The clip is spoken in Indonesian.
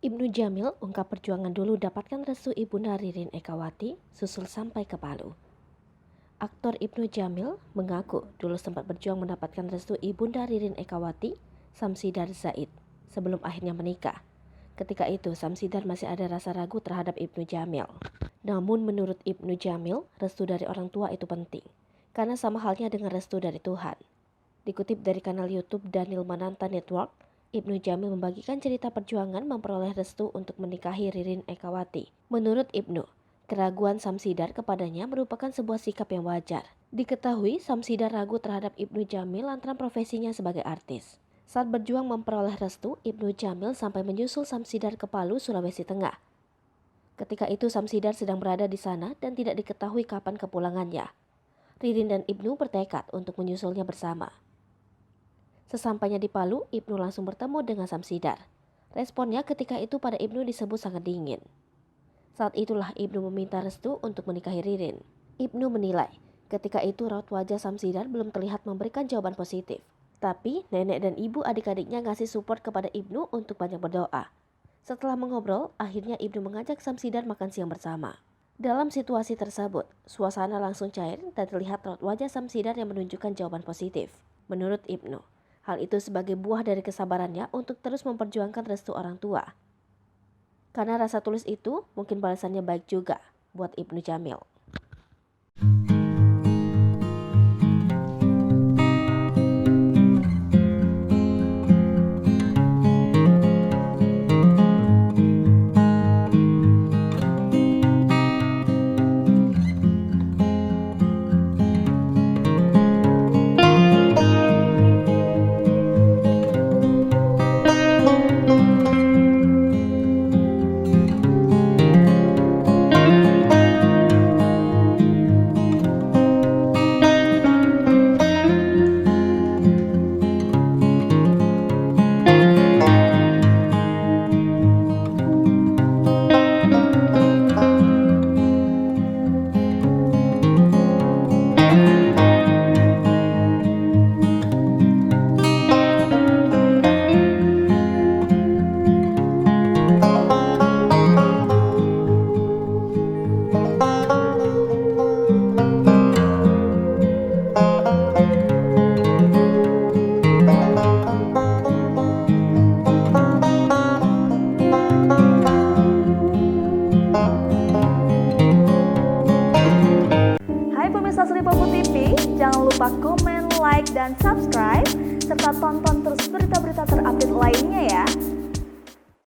Ibnu Jamil ungkap perjuangan dulu dapatkan restu Ibunda Ririn Ekawati, susul sampai ke Palu. Aktor Ibnu Jamil mengaku dulu sempat berjuang mendapatkan restu Ibunda Ririn Ekawati, Samsidar Zaid, sebelum akhirnya menikah. Ketika itu Samsidar masih ada rasa ragu terhadap Ibnu Jamil. Namun menurut Ibnu Jamil, restu dari orang tua itu penting, karena sama halnya dengan restu dari Tuhan. Dikutip dari kanal YouTube Daniel Mananta Network, Ibnu Jamil membagikan cerita perjuangan memperoleh restu untuk menikahi Ririn Ekawati. Menurut Ibnu, keraguan Samsidar kepadanya merupakan sebuah sikap yang wajar. Diketahui Samsidar ragu terhadap Ibnu Jamil lantaran profesinya sebagai artis. Saat berjuang memperoleh restu, Ibnu Jamil sampai menyusul Samsidar ke Palu, Sulawesi Tengah. Ketika itu Samsidar sedang berada di sana dan tidak diketahui kapan kepulangannya. Ririn dan Ibnu bertekad untuk menyusulnya bersama. Sesampainya di Palu, Ibnu langsung bertemu dengan Samsidar. Responnya ketika itu pada Ibnu disebut sangat dingin. Saat itulah Ibnu meminta restu untuk menikahi Ririn. Ibnu menilai, ketika itu raut wajah Samsidar belum terlihat memberikan jawaban positif. Tapi nenek dan ibu adik-adiknya ngasih support kepada Ibnu untuk banyak berdoa. Setelah mengobrol, akhirnya Ibnu mengajak Samsidar makan siang bersama. Dalam situasi tersebut, suasana langsung cair dan terlihat raut wajah Samsidar yang menunjukkan jawaban positif. Menurut Ibnu, hal itu sebagai buah dari kesabarannya untuk terus memperjuangkan restu orang tua. Karena rasa tulus itu mungkin balasannya baik juga buat Ibnu Jamil. Hai pemirsa Sri Popo TV, jangan lupa komen, like, dan subscribe, serta tonton terus berita-berita terupdate lainnya ya.